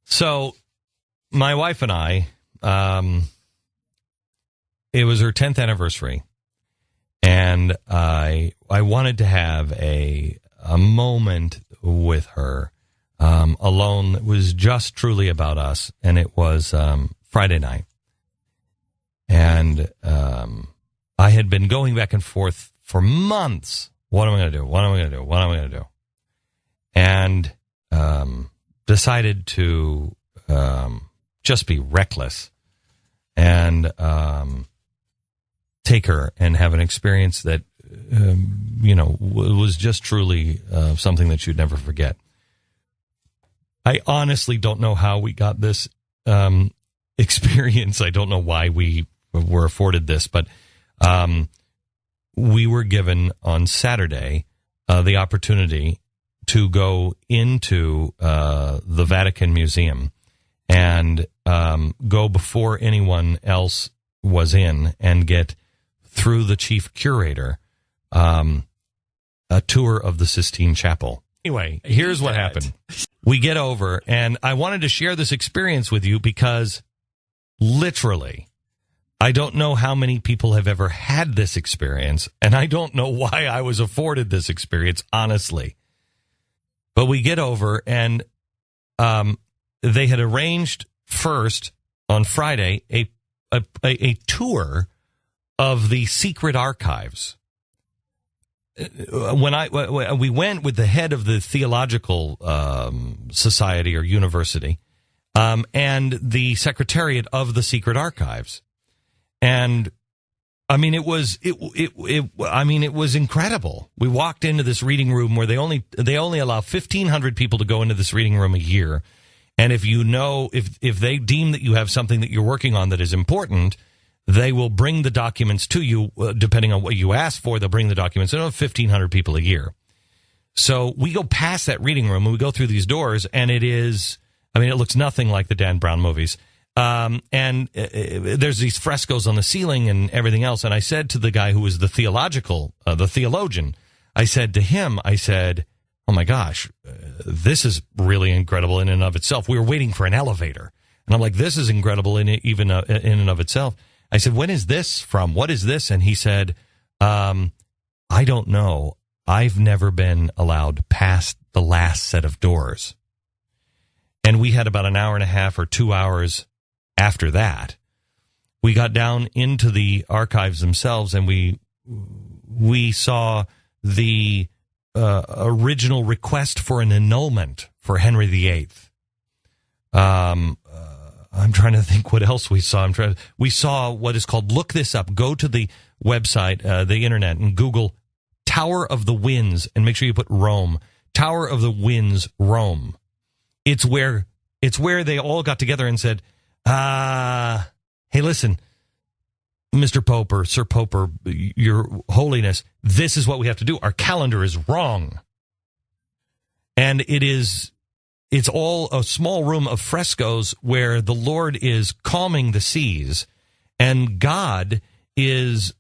So my wife and I, it was her 10th anniversary, and I wanted to have a moment with her alone that was just truly about us, and it was Friday night. And I had been going back and forth for months. What am I going to do? What am I going to do? What am I going to do? And decided to just be reckless and take her and have an experience that, was just truly something that you'd never forget. I honestly don't know how we got this experience. I don't know why we were afforded this, but we were given on Saturday the opportunity to go into the Vatican Museum and go before anyone else was in and get, through the chief curator, a tour of the Sistine Chapel. Anyway, here's what happened. We get over, and I wanted to share this experience with you because literally, I don't know how many people have ever had this experience, and I don't know why I was afforded this experience, honestly. But we get over, and they had arranged first on Friday a tour of the secret archives. When we went with the head of the theological society or university, and the secretariat of the secret archives, and I mean it was incredible. We walked into this reading room where they only allow 1,500 people to go into this reading room a year, and if they deem that you have something that you're working on that is important, they will bring the documents to you, depending on what you ask for. They'll bring the documents. They don't have 1,500 people a year. So we go past that reading room, and we go through these doors, and it looks nothing like the Dan Brown movies. And there's these frescoes on the ceiling and everything else. And I said to the guy who was the theologian, I said to him, oh my gosh, this is really incredible in and of itself. We were waiting for an elevator. And I'm like, this is incredible in and of itself. I said, when is this from? What is this? And he said, I don't know. I've never been allowed past the last set of doors. And we had about an hour and a half or 2 hours after that. We got down into the archives themselves, and we saw the original request for an annulment for Henry VIII. I'm trying to think what else we saw. We saw what is called, look this up. Go to the website, the internet, and Google Tower of the Winds, and make sure you put Rome. Tower of the Winds, Rome. It's where they all got together and said, hey, listen, Mr. Pope or Sir Pope or Your Holiness, this is what we have to do. Our calendar is wrong. And it's all a small room of frescoes where the Lord is calming the seas, and God is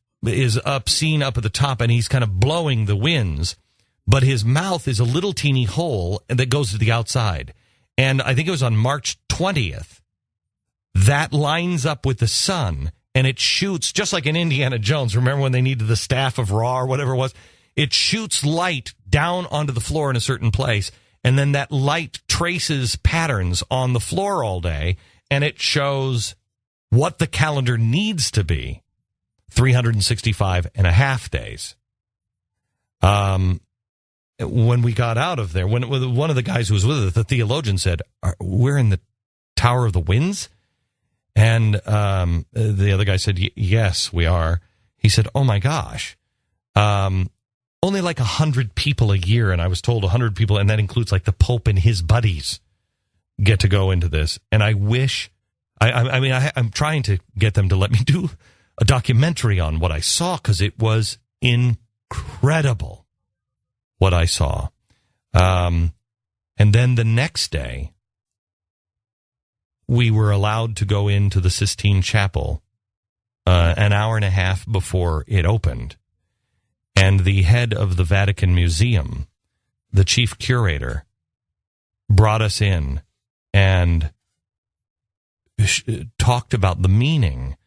seen up at the top, and he's kind of blowing the winds, but his mouth is a little teeny hole that goes to the outside. And I think it was on March 20th, that lines up with the sun, and it shoots, just like in Indiana Jones. Remember when they needed the staff of Ra or whatever it was? It shoots light down onto the floor in a certain place, and then that light traces patterns on the floor all day, and it shows what the calendar needs to be, 365 and a half days. When we got out of there, when one of the guys who was with us, the theologian, said, we're in the Tower of the Winds? And the other guy said, yes, we are. He said, oh my gosh. Only like 100 people a year, and I was told 100 people, and that includes like the Pope and his buddies, get to go into this. And I wish, I'm trying to get them to let me do a documentary on what I saw, because it was incredible what I saw. And then the next day, we were allowed to go into the Sistine Chapel an hour and a half before it opened. And the head of the Vatican Museum, the chief curator, brought us in and talked about the meaning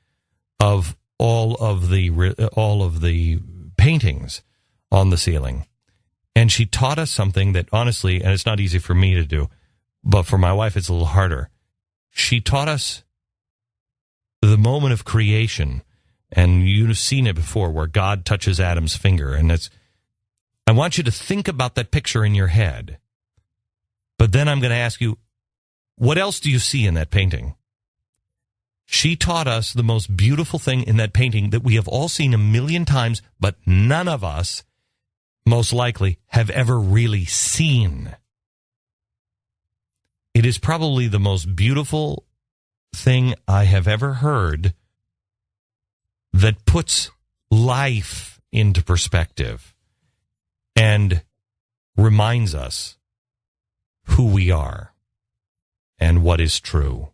of all of the paintings on the ceiling. And she taught us something that honestly, and it's not easy for me to do, but for my wife, it's a little harder. She taught us the moment of creation, and you've seen it before, where God touches Adam's finger. And I want you to think about that picture in your head. But then I'm going to ask you, what else do you see in that painting? She taught us the most beautiful thing in that painting that we have all seen a million times, but none of us, most likely, have ever really seen. It is probably the most beautiful thing I have ever heard that puts life into perspective and reminds us who we are and what is true.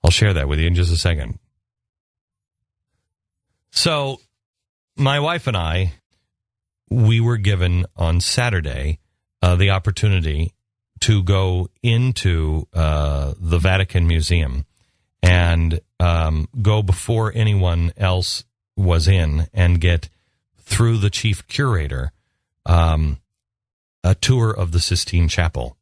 I'll share that with you in just a second. So, my wife and I, we were given on Saturday the opportunity to go into the Vatican Museum and go before anyone else was in and get, through the chief curator, a tour of the Sistine Chapel.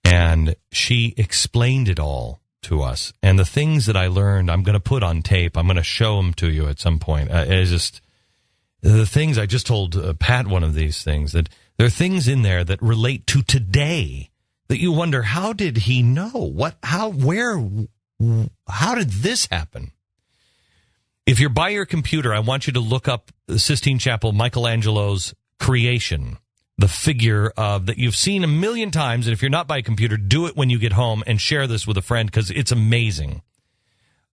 And she explained it all to us. And the things that I learned, I'm going to put on tape. I'm going to show them to you at some point. It's just the things I just told Pat, one of these things, that there are things in there that relate to today that you wonder, how did he know? How did this happen? If you're by your computer, I want you to look up the Sistine Chapel, Michelangelo's creation, the figure that you've seen a million times. And if you're not by a computer, do it when you get home and share this with a friend, because it's amazing.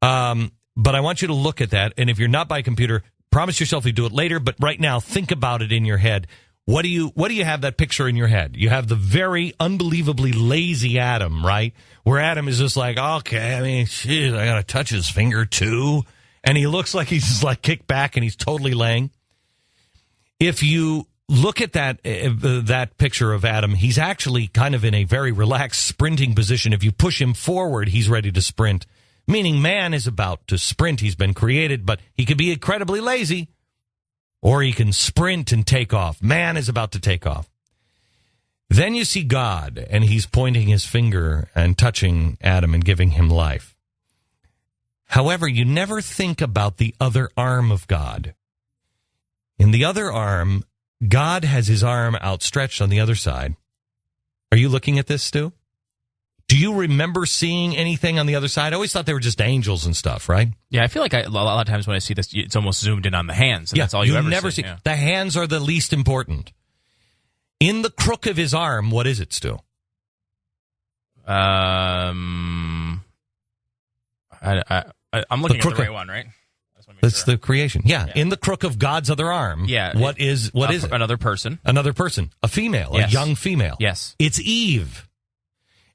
But I want you to look at that. And if you're not by a computer, promise yourself you do it later. But right now, think about it in your head. What do you have that picture in your head? You have the very unbelievably lazy Adam, right? Where Adam is just like, okay, I mean, shit, I got to touch his finger too. And he looks like he's just like kicked back and he's totally laying. If you look at that picture of Adam, he's actually kind of in a very relaxed sprinting position. If you push him forward, he's ready to sprint, meaning man is about to sprint. He's been created, but he could be incredibly lazy, or he can sprint and take off. Man is about to take off. Then you see God, and he's pointing his finger and touching Adam and giving him life. However, you never think about the other arm of God. In the other arm, God has his arm outstretched on the other side. Are you looking at this, Stu? Do you remember seeing anything on the other side? I always thought they were just angels and stuff, right? Yeah, I feel like a lot of times when I see this, it's almost zoomed in on the hands, and that's all you ever never see. Yeah. The hands are the least important. In the crook of his arm, what is it, Stu? I'm looking at the right one, right? That's the creation. Yeah. In the crook of God's other arm. Yeah. What is it? Another person. Another person. A female. Yes. A young female. Yes. It's Eve.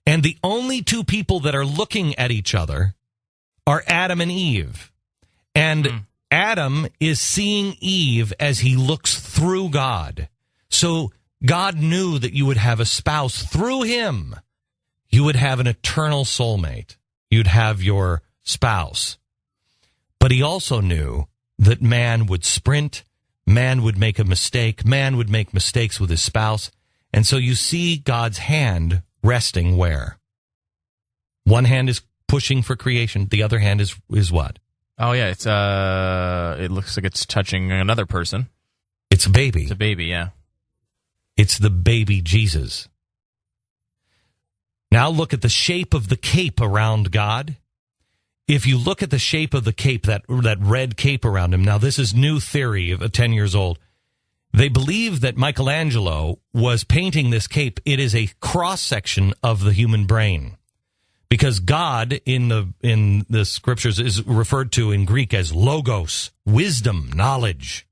And the only two people that are looking at each other are Adam and Eve. And Adam is seeing Eve as he looks through God. So God knew that you would have a spouse through him. You would have an eternal soulmate. You'd have your spouse. But he also knew that man would sprint, man would make a mistake, man would make mistakes with his spouse. And so you see God's hand resting where? One hand is pushing for creation. The other hand is what? Oh, yeah. It's it looks like it's touching another person. It's a baby. It's a baby, yeah. It's the baby Jesus. Now look at the shape of the cape around God. If you look at the shape of the cape, that red cape around him, now this is new theory of 10 years old. They believe that Michelangelo was painting this cape. It is a cross-section of the human brain. Because God in the scriptures is referred to in Greek as logos, wisdom, knowledge.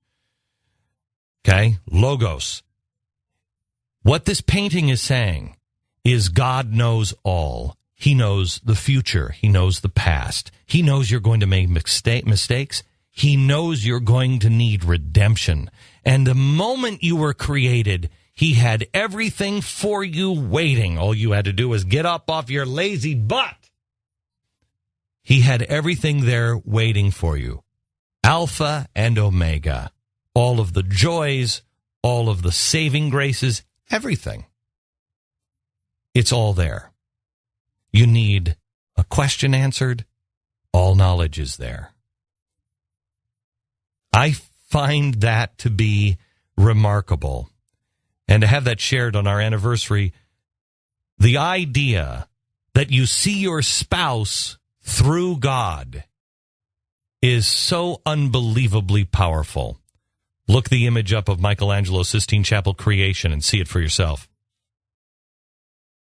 Okay? Logos. What this painting is saying is God knows all. He knows the future. He knows the past. He knows you're going to make mistakes. He knows you're going to need redemption. And the moment you were created, he had everything for you waiting. All you had to do was get up off your lazy butt He had everything there waiting for you. Alpha and Omega. All of the joys, all of the saving graces, everything. It's all there. You need a question answered. All knowledge is there. I find that to be remarkable. And to have that shared on our anniversary, the idea that you see your spouse through God is so unbelievably powerful. Look the image up of Michelangelo's Sistine Chapel creation and see it for yourself.